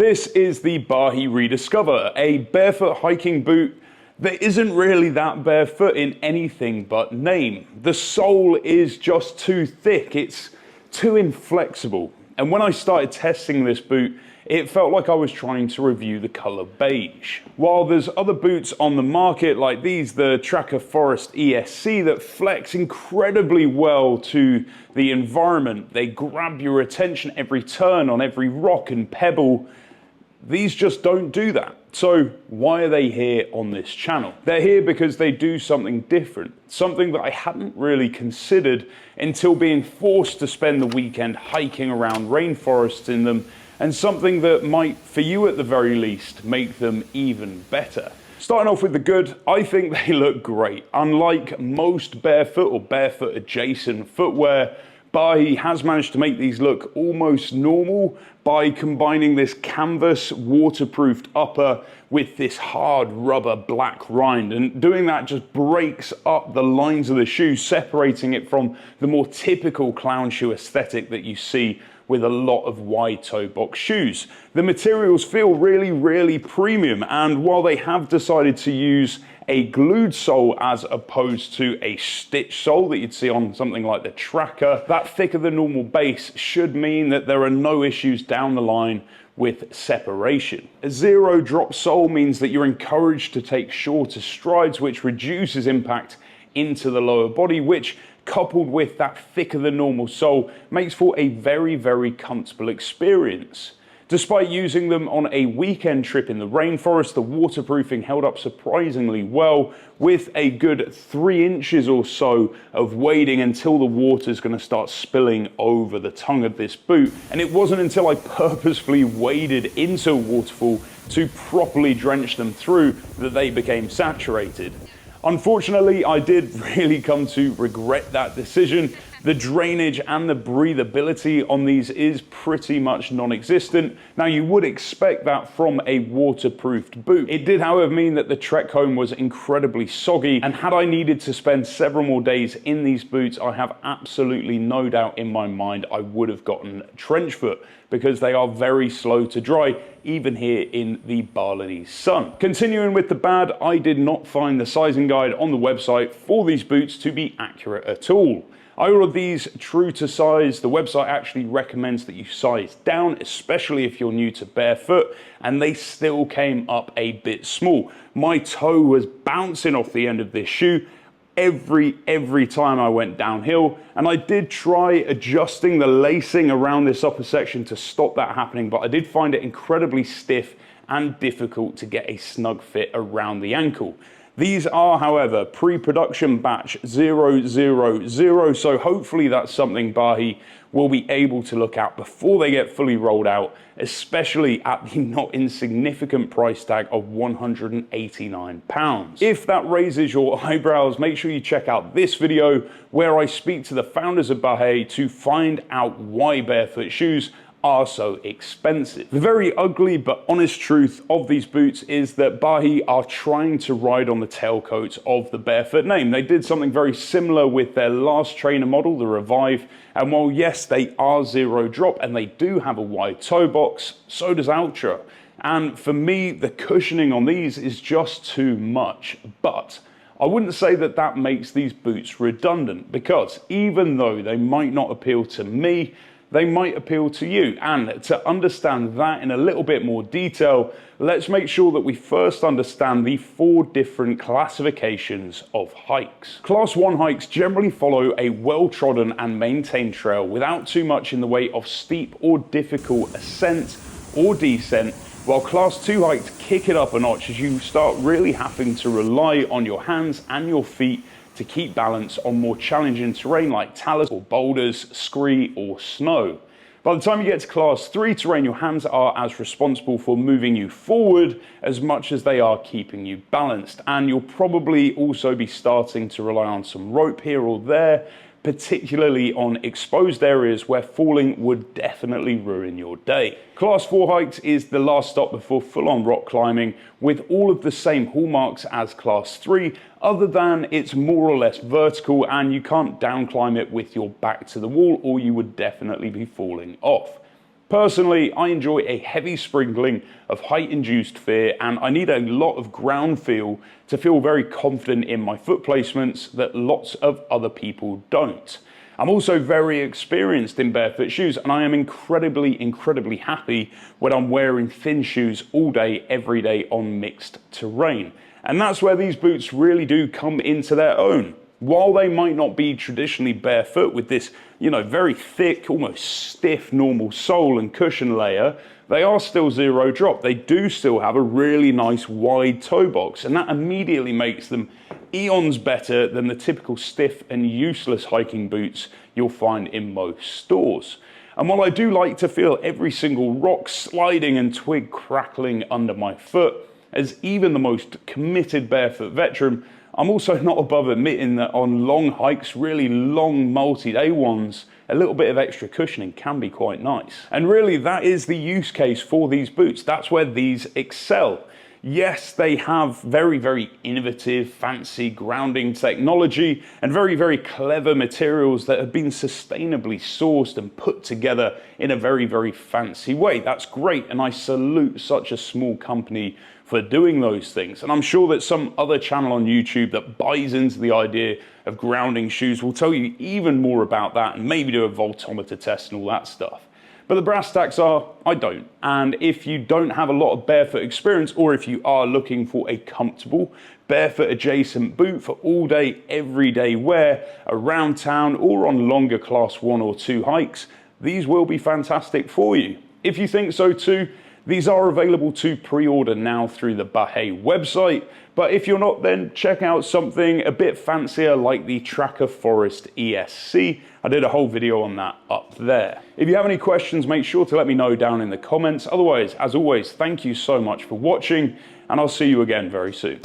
This is the Bahe Rediscover, a barefoot hiking boot that isn't really that barefoot in anything but name. The sole is just too thick, it's too inflexible. And when I started testing this boot, it felt like I was trying to review the color beige. While there's other boots on the market like these, the Tracker Forest ESC, that flex incredibly well to the environment. They grab your attention every turn on every rock and pebble. These just don't do that. So why are they here on this channel? They're here because they do something different, something that I hadn't really considered until being forced to spend the weekend hiking around rainforests in them, and something that might, for you at the very least, make them even better. Starting off with the good, I think they look great. Unlike most barefoot or barefoot adjacent footwear, Bahe has managed to make these look almost normal by combining this canvas waterproofed upper with this hard rubber black rind, and doing that just breaks up the lines of the shoe, separating it from the more typical clown shoe aesthetic that you see with a lot of wide toe box shoes. The materials feel really premium, and while they have decided to use a glued sole as opposed to a stitch sole that you'd see on something like the Tracker, that thicker than normal base should mean that there are no issues down the line with separation. A zero drop sole means that you're encouraged to take shorter strides, which reduces impact into the lower body, which, coupled with that thicker than normal sole, makes for a very comfortable experience. Despite using them on a weekend trip in the rainforest, the waterproofing held up surprisingly well, with a good 3 inches or so of wading until the water's going to start spilling over the tongue of this boot. And it wasn't until I purposefully waded into a waterfall to properly drench them through that they became saturated. Unfortunately, I did really come to regret that decision. The drainage and the breathability on these is pretty much non-existent. Now, you would expect that from a waterproofed boot. It did, however, mean that the trek home was incredibly soggy, and had I needed to spend several more days in these boots, I have absolutely no doubt in my mind I would have gotten trench foot, because they are very slow to dry, even here in the Balinese sun. Continuing with the bad, I did not find the sizing guide on the website for these boots to be accurate at all. I ordered these true to size. The website actually recommends that you size down, especially if you're new to barefoot, and they still came up a bit small. My toe was bouncing off the end of this shoe every time I went downhill, and I did try adjusting the lacing around this upper section to stop that happening, but I did find it incredibly stiff and difficult to get a snug fit around the ankle. These are, however, pre-production batch 000, so hopefully that's something Bahe will be able to look at before they get fully rolled out, especially at the not insignificant price tag of £189. If that raises your eyebrows, make sure you check out this video where I speak to the founders of Bahe to find out why barefoot shoes are so expensive. The very ugly but honest truth of these boots is that Bahe are trying to ride on the tailcoats of the barefoot name. They did something very similar with their last trainer model, the Revive, and while yes, they are zero drop and they do have a wide toe box, so does Ultra. And for me, the cushioning on these is just too much. But I wouldn't say that that makes these boots redundant, because even though they might not appeal to me, they might appeal to you. And to understand that in a little bit more detail, let's make sure that we first understand the 4 different classifications of hikes. Class 1 hikes generally follow a well-trodden and maintained trail without too much in the way of steep or difficult ascent or descent, while Class 2 hikes kick it up a notch as you start really having to rely on your hands and your feet to keep balance on more challenging terrain like talus or boulders, scree or snow. By the time you get to Class 3 terrain, your hands are as responsible for moving you forward as much as they are keeping you balanced, and you'll probably also be starting to rely on some rope here or there, particularly on exposed areas where falling would definitely ruin your day. Class 4 hikes is the last stop before full-on rock climbing, with all of the same hallmarks as Class 3, other than it's more or less vertical and you can't down climb it with your back to the wall, or you would definitely be falling off. Personally, I enjoy a heavy sprinkling of height-induced fear, and I need a lot of ground feel to feel very confident in my foot placements that lots of other people don't. I'm also very experienced in barefoot shoes, and I am incredibly happy when I'm wearing thin shoes all day, every day on mixed terrain. And that's where these boots really do come into their own. While they might not be traditionally barefoot with this, very thick, almost stiff normal sole and cushion layer, they are still zero drop. They do still have a really nice wide toe box, and that immediately makes them eons better than the typical stiff and useless hiking boots you'll find in most stores. And while I do like to feel every single rock sliding and twig crackling under my foot, as even the most committed barefoot veteran, I'm also not above admitting that on long hikes, really long multi-day ones, a little bit of extra cushioning can be quite nice. And really, that is the use case for these boots. That's where these excel. Yes, they have very innovative, fancy grounding technology and very clever materials that have been sustainably sourced and put together in a very fancy way. That's great, and I salute such a small company for doing those things. And I'm sure that some other channel on YouTube that buys into the idea of grounding shoes will tell you even more about that and maybe do a voltometer test and all that stuff. But the brass tacks are, I don't. And if you don't have a lot of barefoot experience, or if you are looking for a comfortable barefoot adjacent boot for all day, everyday wear around town or on longer class 1 or 2 hikes, these will be fantastic for you. If you think so too, these are available to pre-order now through the Bahe website, but if you're not, then check out something a bit fancier like the Tracker Forest ESC. I did a whole video on that up there. If you have any questions, make sure to let me know down in the comments. Otherwise, as always, thank you so much for watching, and I'll see you again very soon.